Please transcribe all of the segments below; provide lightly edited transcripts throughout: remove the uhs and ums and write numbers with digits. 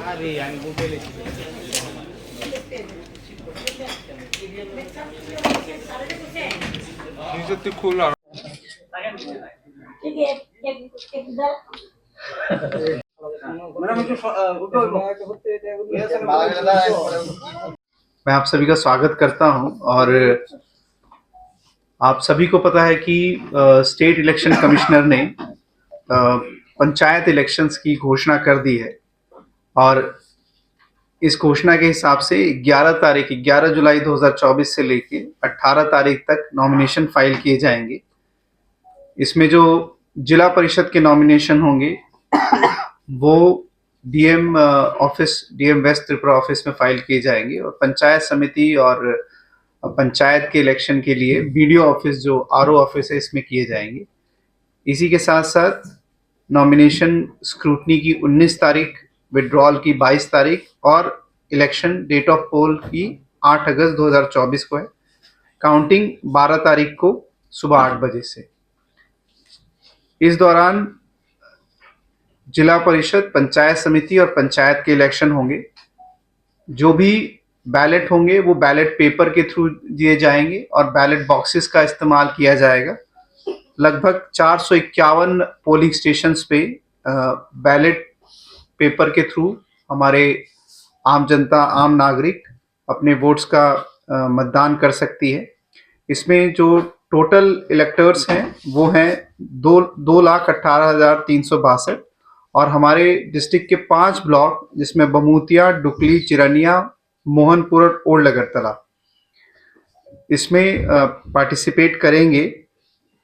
আরে আমি মোবাইলে নিজে খুল আর मैं आप सभी का स्वागत करता हूं और आप सभी को पता है कि स्टेट इलेक्शन कमिश्नर ने पंचायत इलेक्शंस की घोषणा कर दी है और इस घोषणा के हिसाब से 11 जुलाई 2024 से लेके 18 तारीख तक नॉमिनेशन फाइल किए जाएंगे। इसमें जो जिला परिषद के नॉमिनेशन होंगे वो DM office, DM west Tripura office में फाइल किए जाएंगे और पंचायत समिति और पंचायत के इलेक्शन के लिए बीडीओ ऑफिस, जो आरओ ऑफिस है, इसमें किए जाएंगे। इसी के साथ साथ नॉमिनेशन स्क्रूटनी की 19 तारीख, विड्रॉल की 22 तारीख और इलेक्शन डेट ऑफ पोल की 8 अगस्त 2024 को है। काउंटिंग 12 तारीख को सुबह 8 बजे से। इस दौरान जिला परिषद, पंचायत समिति और पंचायत के इलेक्शन होंगे। जो भी बैलेट होंगे वो बैलेट पेपर के थ्रू दिए जाएंगे और बैलेट बॉक्सेस का इस्तेमाल किया जाएगा। लगभग 451 पोलिंग स्टेशंस पे बैलेट पेपर के थ्रू हमारे आम जनता, आम नागरिक अपने वोट्स का मतदान कर सकती है। इसमें जो टोटल इलेक्टर्स हैं वो हैं 2,18,362 और हमारे डिस्ट्रिक्ट के 5 ब्लॉक, जिसमें बमूतिया, डुकली, चिरनिया, मोहनपुर और ओल्ड अगरतला, इसमें पार्टिसिपेट करेंगे।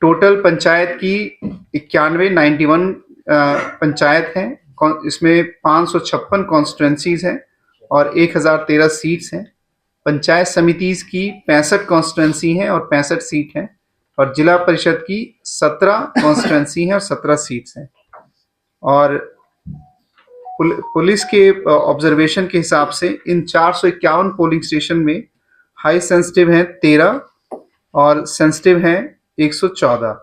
टोटल पंचायत की 91 पंचायत हैं। इसमें 556 कॉन्स्टिट्यूंसीज हैं और 1013 सीट्स हैं। पंचायत समितिज की 65 कॉन्स्टिट्यूंसी हैं और 65 सीट हैं और जिला परिषद की 17 कॉन्स्टिट्यूंसी हैं और 17 सीट्स हैं। और पुलिस के ऑब्जर्वेशन के हिसाब से इन 451 पोलिंग स्टेशन में हाई सेंसिटिव हैं 13 और सेंसिटिव हैं 114।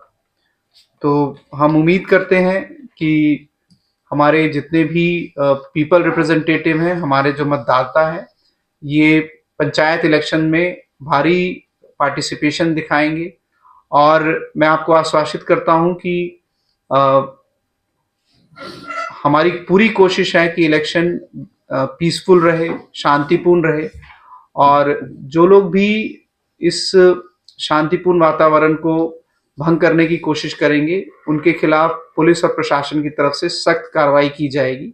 तो हम उम्मीद करते हैं कि हमारे जितने भी पीपल रिप्रेजेंटेटिव हैं, हमारे जो मतदाता हैं, ये पंचायत इलेक्शन में भारी पार्टिसिपेशन दिखाएंगे। और मैं आपको आश्वासित करता हूं कि हमारी पूरी कोशिश है कि इलेक्शन पीसफुल रहे, शांतिपूर्ण रहे और जो लोग भी इस शांतिपूर्ण वातावरण को भंग करने की कोशिश करेंगे उनके खिलाफ पुलिस और प्रशासन की तरफ से सख्त कार्रवाई की जाएगी।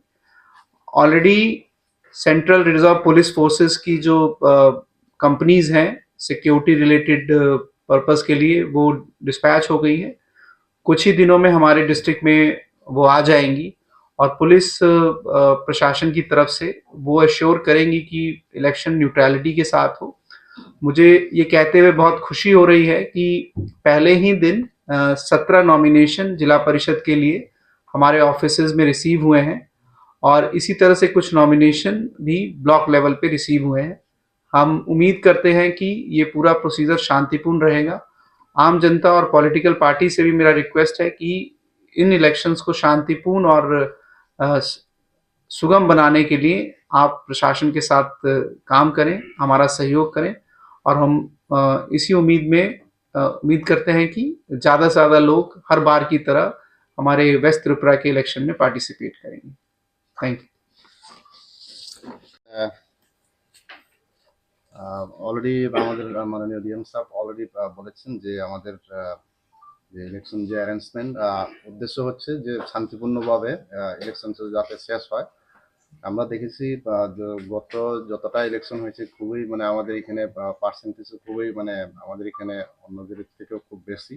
Already central reserve police forces की जो कंपनीज हैं सिक्योरिटी रिलेटेड पर्पस के लिए, वो डिस्पैच हो गई है। कुछ ही दिनों में हमारे डिस्ट्रिक्ट में वो आ जाएंगी और पुलिस प्रशासन की तरफ से वो एश्योर करेंगी कि इलेक्शन न्यूट्रलिटी के साथ हो। मुझे ये कहते हुए बहुत खुशी हो रही है कि पहले ही दिन 17 नॉमिनेशन जिला परिषद के लिए हमारे ऑफिसेज में रिसीव हुए हैं और इसी तरह से कुछ नॉमिनेशन भी ब्लॉक लेवल पे रिसीव हुए हैं। हम उम्मीद करते हैं कि ये पूरा प्रोसीजर शांतिपूर्ण रहेगा। आम जनता और पॉलिटिकल पार्टी से भी मेरा रिक्वेस्ट है कि इन इलेक्शंस को शांतिपूर्ण और सुगम बनाने के लिए आप प्रशासन के साथ काम करें, हमारा सहयोग करें और हम इसी उम्मीद करते हैं कि ज़्यादा से ज़्यादा लोग हर बार की तरह हमारे वेस्ट त्रिपुरा के इलेक्शन में पार्टिसिपेट करेंगे। Thank you. অলরেডি আমাদের মাননীয় ডিএম সাহেব অলরেডি বলেছেন যে আমাদের যে ইলেকশন যে অ্যারেঞ্জমেন্ট উদ্দেশ্য হচ্ছে যে শান্তিপূর্ণভাবে ইলেকশন যাতে শেষ হয়। আমরা দেখেছি গত যতটা ইলেকশন হয়েছে খুবই মানে আমাদের এখানে পার্সেন্টেজ খুবই মানে আমাদের এখানে অন্যদের থেকেও খুব বেশি,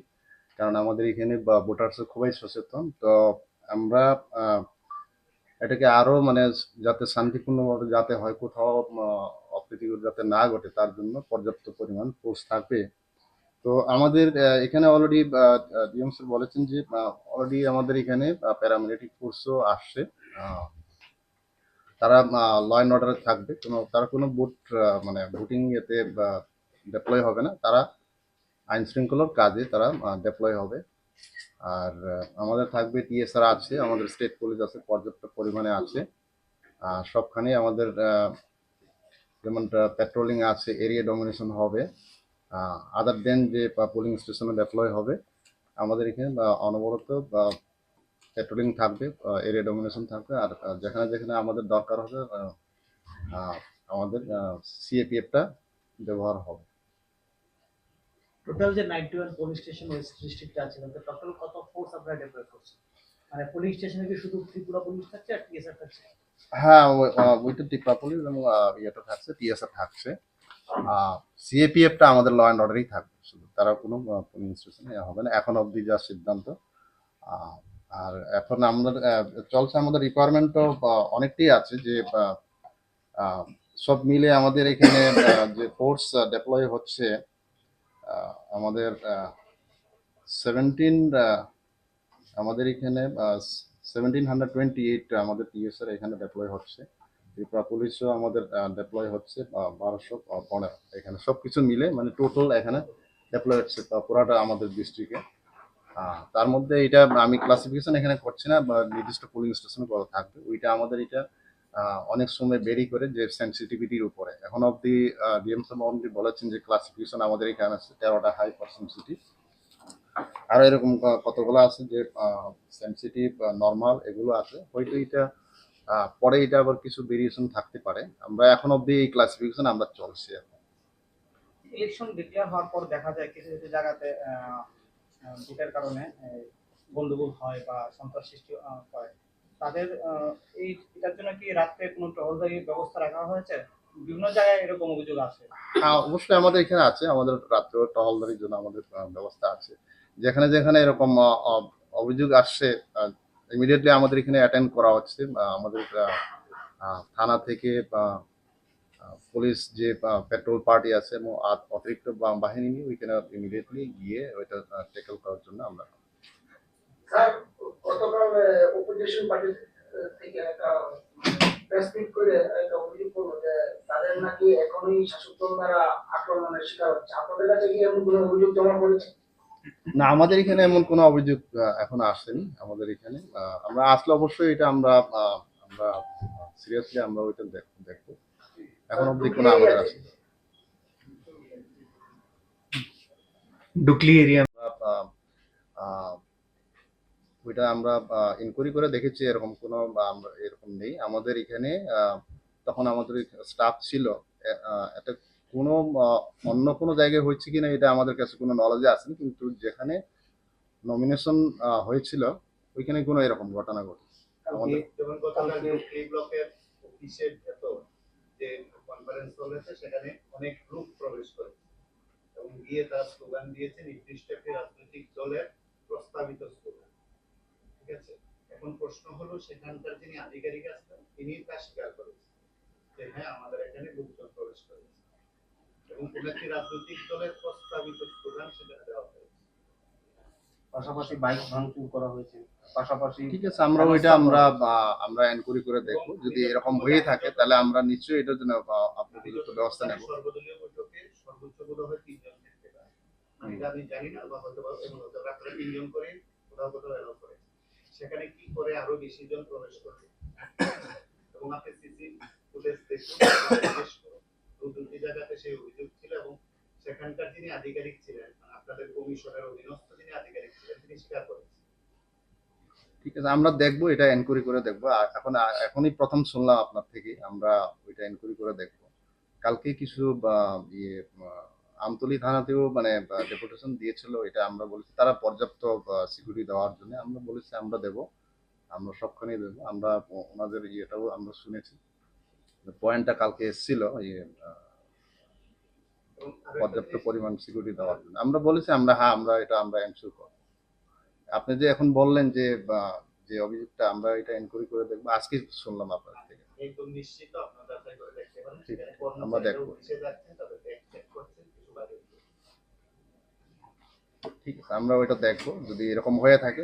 কারণ আমাদের এখানে ভোটার্সও খুবই সচেতন। তো আমরা এটাকে আরও মানে যাতে শান্তিপূর্ণভাবে যাতে হয়, কোথাও অপ্রীতিকর যাতে না ঘটে, তার জন্য পর্যাপ্ত পরিমাণ ফোর্স থাকবে। তো আমাদের এখানে অলরেডি ডিএম স্যার বলেছেন যে অলরেডি আমাদের এখানে প্যারামিলিটারি ফোর্সও আসছে। তারা ল অ্যান্ড অর্ডারে থাকবে, তারা কোনো মানে ভোটিং এতে ডেপ্লয় হবে না, তারা আইন শৃঙ্খলার কাজে তারা ডেপ্লয় হবে। আর আমাদের থাকবে টিএসআর আছে, আমাদের স্টেট পুলিশ আছে, পর্যাপ্ত পরিমাণে আছে। সবখানেই আমাদের যেমন পেট্রোলিং আছে, এরিয়া ডমিনেশন হবে, আদার দেন যে পোলিং স্টেশনে ডেপ্লয় হবে, আমাদের এখানে অনবরত পেট্রোলিং থাকবে, এরিয়া ডমিনেশন থাকবে, আর যেখানে যেখানে আমাদের দরকার হবে আমাদের সিএপিএফটা ব্যবহার হবে। টোটাল যে 91 পুলিশ স্টেশন ওয়েস্ট ডিস্ট্রিক্টে আছে তাতে টোটাল কত ফোর্স আপনারা ডিপ্লয় করছেন? মানে পুলিশ স্টেশনে কি শুধু ত্রিপুরা পুলিশ থাকছে আর টিএসআর থাকছে? হ্যাঁ, ওইটা ত্রিপুরা পুলিশ এবং ইয়েটা থাকছে, টিএসআর থাকছে। সিএপিএফটা আমাদের ল অ্যান্ড অর্ডারই থাকবে, শুধু তারা কোনো পুলিং স্টেশনে হবে না এখন অবধি যা সিদ্ধান্ত। আহ, আর এখন আমাদের চলছে, আমাদের রিকোয়ারমেন্টও অনেকটাই আছে যে সব মিলে আমাদের এখানে যে ফোর্স ডেপ্লয় হচ্ছে, আমাদের 17 আমাদের এখানে 1728 আমাদের টিএসআর এখানে ডেপ্লয় হচ্ছে। ত্রিপুরা পুলিশও আমাদের ডেপ্লয় হচ্ছে 1215 এখানে, সব কিছু মিলে মানে টোটাল এখানে ডেপ্লয় হচ্ছে পুরাটা আমাদের ডিস্ট্রিক্টে। তার মধ্যে এটা আমি ক্লাসিফিকেশন এখানে করছি না, বা নির্দিষ্ট পুলিং স্টেশন করা থাকবে, ওইটা আমাদের এটা অনেক সময় বেরি করে যে সেন্সিটিভিটির উপরে। এখন অবধি ডিএম সাহেব অলরেডি বলেছেন যে ক্লাসিফিকেশন আমাদের এখানে আছে 13টা হাইপার সেন্সিটিভ, আরো এরকম কতগুলো আছে যে সেন্সিটিভ, নর্মাল, এগুলো আছে। হয়তো এটা পরে এটা আবার কিছু ভেরিয়েশন থাকতে পারে। আমরা এখন অবধি এই ক্লাসিফিকেশন আমরা চলছি এখন। ইলেকশন ডিক্লেয়ার হওয়ার পর দেখা যায় কিছু কিছু জায়গাতে ভোটের কারণে গন্ডগোল হয় বা সন্ত্রাস সৃষ্টি হয়। তাদের এটার জন্য কি রাত্রে কোনো টহলদারি ব্যবস্থা রাখা হয়েছে? বিভিন্ন জায়গায় এরকম অভিযোগ আছে। হ্যাঁ, অবশ্যই আমাদের এখানে আছে, আমাদের রাত্রে টহলদারির জন্য আমাদের ব্যবস্থা আছে। যেখানে যেখানে এরকম অভিযোগ আসছে ইমিডিয়েটলি আমাদের এখানে অ্যাটেন্ড করা হচ্ছে। আমাদের থানা থেকে বা পুলিশ যে পেট্রোল পার্টি আছে এবং অতিরিক্ত বাহিনী নিয়ে ওইখানে ইমিডিয়েটলি গিয়ে ওইটা ট্যাকেল করার জন্য আমরা। স্যার, গতকাল অপোজিশন পার্টি থেকে একটা প্রেস মিট করে একটা অভিযোগ করলো যে তাদের নাকি এখনই শাসক দল দ্বারা আক্রমণের শিকার হচ্ছে। আপনাদের কাছে কি এমন কোনো অভিযোগ জমা পড়েছে? না, আমাদের এখানে এমন কোনো অভিযোগ এখন আসেনি আমাদের এখানে। আমরা আসলে অবশ্যই এটা আমরা আমরা সিরিয়াসলি আমরা ওইটা দেখবো। এখন অবধি কোনো আমাদের আসে डुकली एरिया ওইটা আমরা ইনকোয়ারি করে দেখেছি, এরকম কোনো আমরা এরকম নেই আমাদের এখানে। তখন আমাদের স্টাফ ছিল, এটা কোনো অন্য কোনো জায়গায় হয়েছে কিনা এটা আমাদের কাছে কোনো নলেজে আসেনি, কিন্তু যেখানে নমিনেশন হয়েছিল ওইখানে কোনো এরকম ঘটনা ঘটে আমাদের। যেমন গতকালকে এই ব্লকের অফিসের ভেতর যে কনফারেন্স চলেছে সেখানে অনেক গ্রুপ প্রবেশ করেছে এবং গিয়ে তারা স্লোগান দিয়েছে নির্দিষ্ট একটি রাজনৈতিক দলের প্রস্তাবিত স্লোগান। ঠিক আছে, এখন প্রশ্ন হলো সেখানকার যিনি আধিকারিক আছেন তিনি তা স্বীকার করেছেন যে হ্যাঁ আমাদের এখানে লোকজন প্রবেশ করেছে এবং কোন একটি রাজনৈতিক দলের প্রস্তাবিত স্লোগান সেখানে দেওয়া হয়েছে। পাশাপাশি বাইক ভাঙচুর করা হয়েছে, পাশাপাশি ঠিক আছে, আমরা ওইটা আমরা এনকোয়ারি করে দেখবো, যদি এরকম হয়ে থাকে তাহলে আমরা নিশ্চয়ই এটার জন্য উপযুক্ত ব্যবস্থা নেব। সর্বদলীয় বৈঠকে সর্বোচ্চ বোধ হয় 3 জন থাকতে পারে, আমি জানি না, বা হয়তো রাত্রে 3 জন করে কোথাও কোথাও এলাও করে, সেখানে কি করে আরো বেশি জন প্রবেশ করবে এবং আপনি সিসি ফুটেজ দেখুন, দুটি জায়গাতে সেই অভিযোগ ছিল এবং সেখানকার যিনি আধিকারিক ছিলেন আপনাদের কমিশনের অধীনস্থ যিনি আধিকারিক ছিলেন তিনি স্বীকার করেছেন। ঠিক আছে, আমরা দেখবো, এটা এনকোয়ারি করে দেখবো। এখনই প্রথম শুনলাম আপনার থেকে, আমরা ওইটা এনকোয়ারি করে দেখবো। কালকে কিছু আমতলী থানাতেও মানে ডেপুটেশন দিয়েছিল, এটা আমরা বলেছি তারা পর্যাপ্ত সিকিউরিটি দেওয়ার জন্য, আমরা বলেছি আমরা দেবো, আমরা সবখানেই দেবো। আমরা ওনাদের ইয়েটাও আমরা শুনেছি, পয়েন্টটা কালকে এসেছিল পর্যাপ্ত পরিমাণ সিকিউরিটি দেওয়ার জন্য। আমরা বলেছি আমরা এটা আমরা এনশিওর করবো। আপনি যে এখন বললেন যে যে অভিযোগটা, আমরা এটা এনকোয়ারি করে দেখবো, আজকে শুনলাম আপনার থেকে। একদম নিশ্চিত আপনারা যাচাই করে দেখতে পারেন, ঠিক সেখানে আছে, আমরা দেখবো। অফিসে যাচ্ছেন তাদের চেক করছেন কিছু বাদে। ঠিক আছে, আমরা ওইটা দেখবো, যদি এরকম হয়ে থাকে